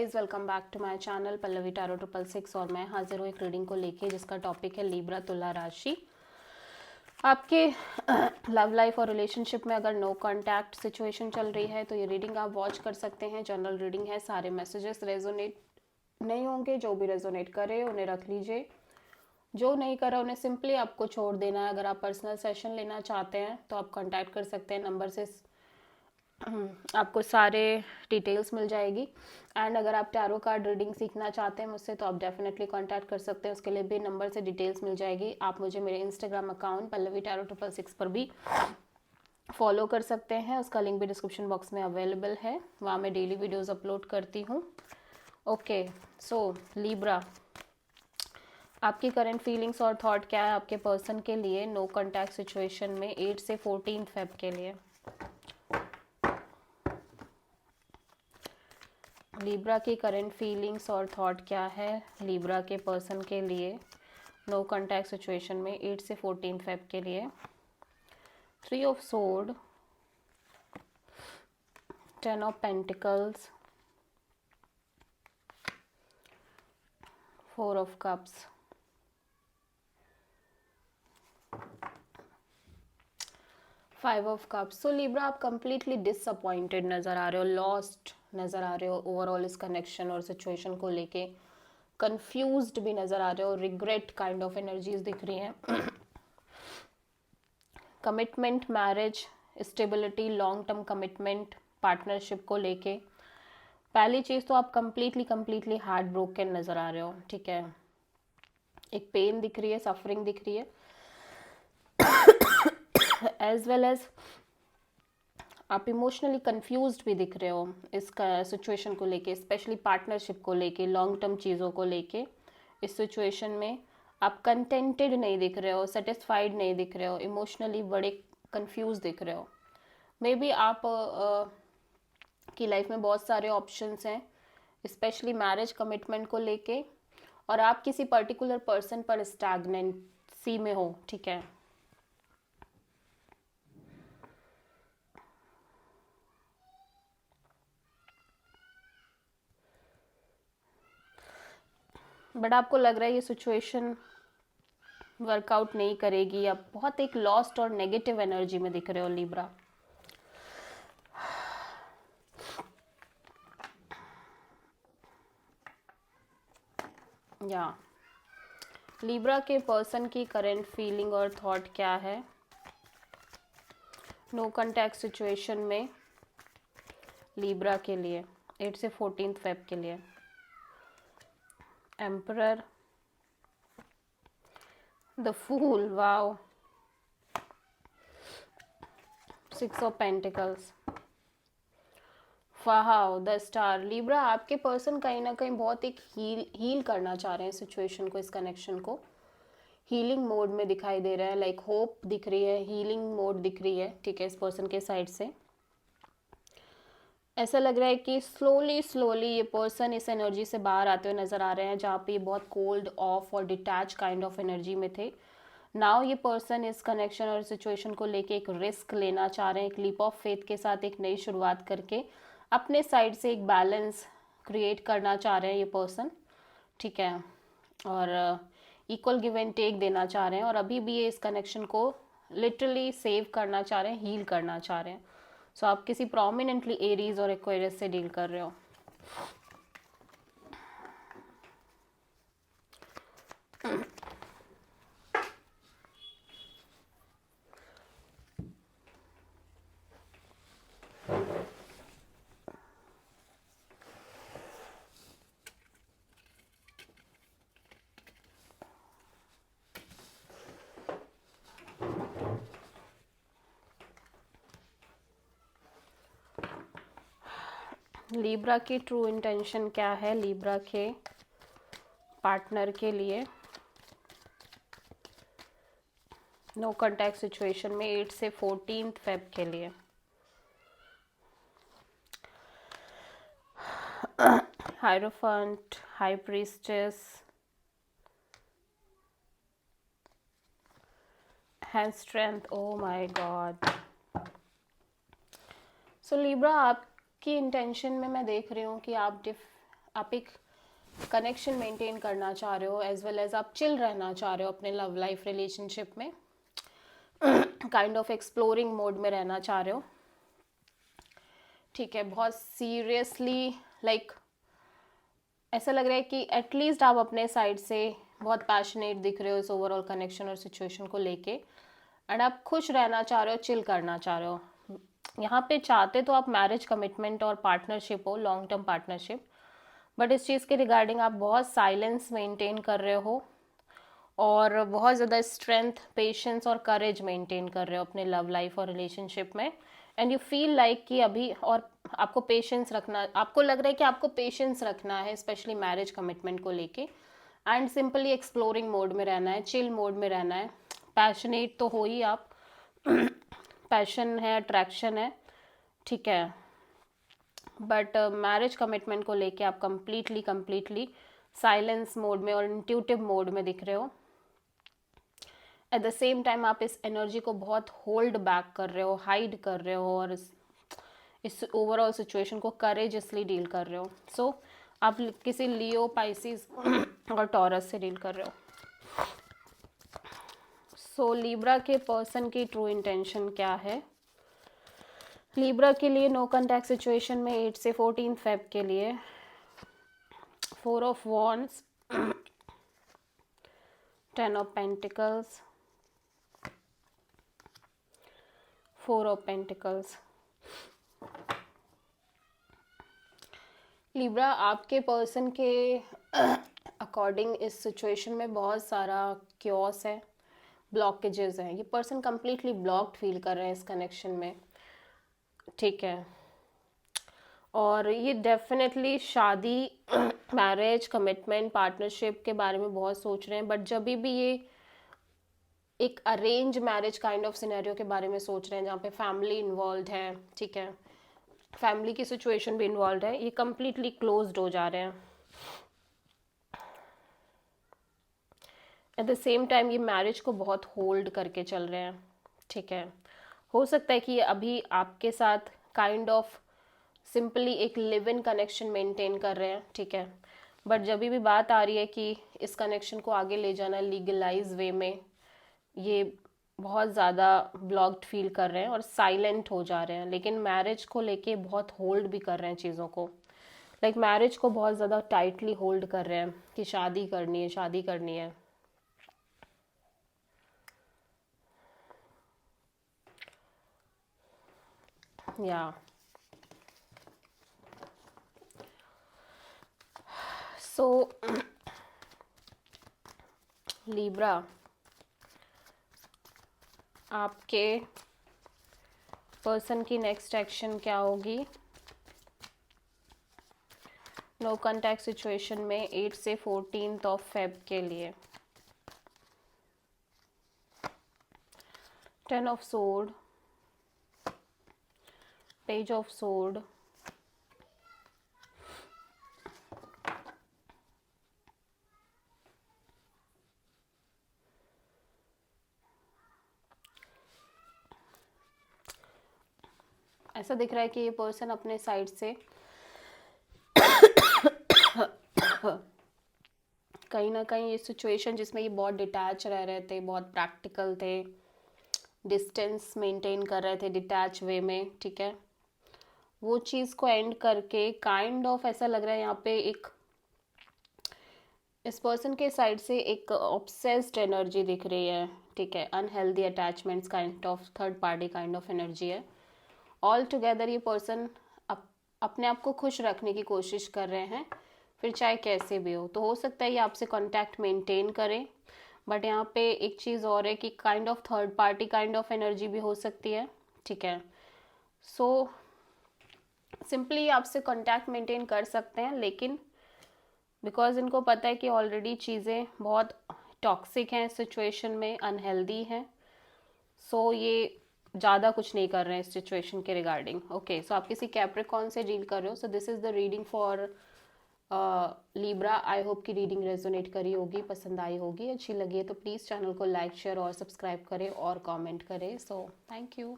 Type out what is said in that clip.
Welcome back to my channel Pallavi tarot 666 और मैं हाजिर हूँ एक रीडिंग को लेके जिसका टॉपिक है लिब्रा तुला राशि। आपके लव लाइफ और रिलेशनशिप में अगर नो कांटेक्ट सिचुएशन चल रही है तो ये रीडिंग आप वॉच कर सकते हैं। जनरल रीडिंग है, सारे मैसेजेस रेजोनेट नहीं होंगे, जो भी रेजोनेट करे उन्हें रख लीजिए, जो नहीं करा उन्हें सिंपली आपको छोड़ देना है। अगर आप पर्सनल सेशन लेना चाहते हैं तो आप कांटेक्ट कर सकते हैं, नंबर से आपको सारे डिटेल्स मिल जाएगी। एंड अगर आप टैरो कार्ड रीडिंग सीखना चाहते हैं मुझसे तो आप डेफिनेटली कांटेक्ट कर सकते हैं, उसके लिए भी नंबर से डिटेल्स मिल जाएगी। आप मुझे मेरे इंस्टाग्राम अकाउंट पल्लवी टैरो 666 पर भी फॉलो कर सकते हैं, उसका लिंक भी डिस्क्रिप्शन बॉक्स में अवेलेबल है, वहाँ मैं डेली वीडियोज़ अपलोड करती हूँ। ओके, सो लिब्रा, आपकी करंट फीलिंग्स और थॉट क्या है आपके पर्सन के लिए नो कॉन्टैक्ट सिचुएशन में 8 से 14 फेब के लिए। लिब्रा की करंट फीलिंग्स और थॉट क्या है लिब्रा के पर्सन के लिए नो कॉन्टैक्ट सिचुएशन में 8 से 14 फेब के लिए। 3 of sword, 10 of pentacles, 4 of cups, 5 of cups. So Libra, आप कंप्लीटली डिसअपॉइंटेड नज़र आ रहे हो, लॉस्ट नज़र आ रहे हो ओवरऑल इस कनेक्शन और सिचुएशन को लेके, कंफ्यूज्ड भी नज़र आ रहे हो, रिग्रेट काइंड ऑफ एनर्जीज दिख रही हैं। Commitment, marriage, stability, long term commitment, partnership को लेके। पहली चीज़ तो आप कंप्लीटली हार्ट ब्रोकन नज़र आ रहे हो, ठीक है। एक पेन दिख रही है, सफरिंग दिख रही है, एज वेल एज आप इमोशनली कंफ्यूज्ड भी दिख रहे हो इस सिचुएशन को लेके, स्पेशली पार्टनरशिप को लेके, लॉन्ग टर्म चीज़ों को लेके। इस सिचुएशन में आप कंटेंटेड नहीं दिख रहे हो, सेटिस्फाइड नहीं दिख रहे हो, इमोशनली बड़े कंफ्यूज दिख रहे हो। मे बी आप की लाइफ में बहुत सारे ऑप्शंस हैं, स्पेशली मैरिज कमिटमेंट को लेके, और आप किसी पर्टिकुलर पर्सन पर स्टैग्नेंसी में हो, ठीक है। बट आपको लग रहा है ये सिचुएशन वर्कआउट नहीं करेगी, आप बहुत एक लॉस्ट और नेगेटिव एनर्जी में दिख रहे हो लिब्रा। या लिब्रा के पर्सन की करंट फीलिंग और थॉट क्या है नो कॉन्टैक्ट सिचुएशन में लिब्रा के लिए 8 से 14 फेब के लिए। Emperor, the fool, wow, 6 of pentacles, wow, the star. Libra, आपके पर्सन कहीं ना कहीं बहुत एक हील करना चाह रहे हैं सिचुएशन को, इस कनेक्शन को हीलिंग मोड में दिखाई दे रहा है, लाइक होप दिख रही है, हीलिंग मोड दिख रही है, ठीक है। इस पर्सन के साइड से ऐसा लग रहा है कि स्लोली ये पर्सन इस एनर्जी से बाहर आते हुए नज़र आ रहे हैं, जहाँ पे बहुत कोल्ड ऑफ और डिटैच काइंड ऑफ एनर्जी में थे। नाउ ये पर्सन इस कनेक्शन और सिचुएशन को लेके एक रिस्क लेना चाह रहे हैं, एक लीप ऑफ फेथ के साथ एक नई शुरुआत करके अपने साइड से एक बैलेंस क्रिएट करना चाह रहे हैं ये पर्सन, ठीक है। और इक्वल गिव एंड टेक देना चाह रहे हैं, और अभी भी ये इस कनेक्शन को लिटरली सेव करना चाह रहे हैं, हील करना चाह रहे हैं। सो आप किसी प्रोमिनेंटली एरीज और एक्वेरियस से डील कर रहे हो। लिब्रा की ट्रू इंटेंशन क्या है लिब्रा के पार्टनर के लिए नो कॉन्टैक्ट सिचुएशन में 8 से 14 फेब के लिए। Hierophant, high priestess, hand strength, oh my God. So Libra, आपकी इंटेंशन में मैं देख रही हूँ कि आप आप एक कनेक्शन मेंटेन करना चाह रहे हो, एज वेल एज आप चिल रहना चाह रहे हो अपने लव लाइफ रिलेशनशिप में, काइंड ऑफ एक्सप्लोरिंग मोड में रहना चाह रहे हो, ठीक है। बहुत सीरियसली लाइक ऐसा लग रहा है कि एटलीस्ट आप अपने साइड से बहुत पैशनेट दिख रहे हो इस ओवरऑल कनेक्शन और सिचुएशन को लेके, एंड आप खुश रहना चाह रहे हो, चिल करना चाह रहे हो। यहाँ पे चाहते तो आप मैरिज कमिटमेंट और पार्टनरशिप हो, लॉन्ग टर्म पार्टनरशिप, बट इस चीज़ के रिगार्डिंग आप बहुत साइलेंस मेंटेन कर रहे हो और बहुत ज़्यादा स्ट्रेंथ, पेशेंस और करेज मेंटेन कर रहे हो अपने लव लाइफ और रिलेशनशिप में, एंड यू फील लाइक कि अभी और आपको पेशेंस रखना, आपको लग रहा है कि आपको पेशेंस रखना है स्पेशली मैरिज कमिटमेंट को लेके, एंड सिंपली एक्सप्लोरिंग मोड में रहना है, चिल मोड में रहना है। पैशनेट तो हो ही आप, पैशन है, अट्रैक्शन है, ठीक है, बट मैरिज कमिटमेंट को लेके आप कम्प्लीटली साइलेंस मोड में और इंट्यूटिव मोड में दिख रहे हो। एट द सेम टाइम आप इस एनर्जी को बहुत होल्ड बैक कर रहे हो, हाइड कर रहे हो, और इस ओवरऑल सिचुएशन को करेजसली डील कर रहे हो। सो आप किसी लियो, पाइसिस और टॉरस से डील कर रहे हो। सो लीब्रा के पर्सन की ट्रू इंटेंशन क्या है? लीब्रा के लिए नो कॉन्टैक्ट सिचुएशन में 8 से 14 फेब के लिए 4 of wands, 10 of pentacles, 4 of pentacles. Libra, आपके पर्सन के अकॉर्डिंग इस सिचुएशन में बहुत सारा क्योस है, ब्लॉकेजेस हैं। ये पर्सन कंप्लीटली ब्लॉक्ड फील कर रहे हैं इस कनेक्शन में, ठीक है, और ये डेफिनेटली शादी, मैरिज, कमिटमेंट, पार्टनरशिप के बारे में बहुत सोच रहे हैं, बट जब भी ये एक arrange marriage kind of scenario के बारे में सोच रहे हैं जहाँ पे फैमिली इन्वॉल्व है, ठीक है, फैमिली की सिचुएशन भी इन्वॉल्व है, ये कम्प्लीटली क्लोज्ड हो जा रहे हैं। एट द सेम टाइम ये मैरिज को बहुत होल्ड करके चल रहे हैं, ठीक है। हो सकता है कि ये अभी आपके साथ काइंड ऑफ सिंपली एक लिव इन कनेक्शन मेंटेन कर रहे हैं, ठीक है, बट जब भी बात आ रही है कि इस कनेक्शन को आगे ले जाना लीगलाइज वे में, ये बहुत ज़्यादा ब्लॉक्ड फील कर रहे हैं और साइलेंट हो जा रहे हैं, लेकिन मैरिज को लेके बहुत होल्ड भी कर रहे हैं चीज़ों को, लाइक मैरिज को बहुत ज़्यादा टाइटली होल्ड कर रहे हैं कि शादी करनी है, शादी करनी है। या सो लीब्रा, आपके पर्सन की नेक्स्ट एक्शन क्या होगी नो कॉन्टैक्ट सिचुएशन में 8 से 14 ऑफ फेब के लिए? 10 of sword, page of sword, ऐसा दिख रहा है कि ये पर्सन अपने साइड से कहीं ना कहीं ये सिचुएशन जिसमें ये बहुत डिटैच रह रहे थे, बहुत प्रैक्टिकल थे, डिस्टेंस मेंटेन कर रहे थे डिटैच वे में, ठीक है, वो चीज़ को एंड करके काइंड ऑफ ऐसा लग रहा है यहाँ पे एक इस पर्सन के साइड से एक ऑब्सेस्ड एनर्जी दिख रही है, ठीक है, unhealthy attachments kind of, third party kind of energy है। ऑल टुगेदर ये पर्सन अपने आप को खुश रखने की कोशिश कर रहे हैं, फिर चाहे कैसे भी हो। तो हो सकता है ये आपसे कांटेक्ट मेंटेन करें, बट यहाँ पे एक चीज़ और है कि kind of third party kind of energy भी हो सकती है, ठीक है। सो सिंपली आपसे कांटेक्ट मेंटेन कर सकते हैं, लेकिन बिकॉज इनको पता है कि ऑलरेडी चीज़ें बहुत टॉक्सिक हैं सिचुएशन में, अनहेल्दी हैं, सो ये ज़्यादा कुछ नहीं कर रहे हैं इस सिचुएशन के रिगार्डिंग। ओके, सो आप किसी कैप्रिकॉर्न से डील कर रहे हो। So this is the reading for Libra. I hope की रीडिंग रेजोनेट करी होगी, पसंद आई होगी, अच्छी लगी है तो प्लीज़ चैनल को लाइक, शेयर और सब्सक्राइब करें और कमेंट करें। So thank you.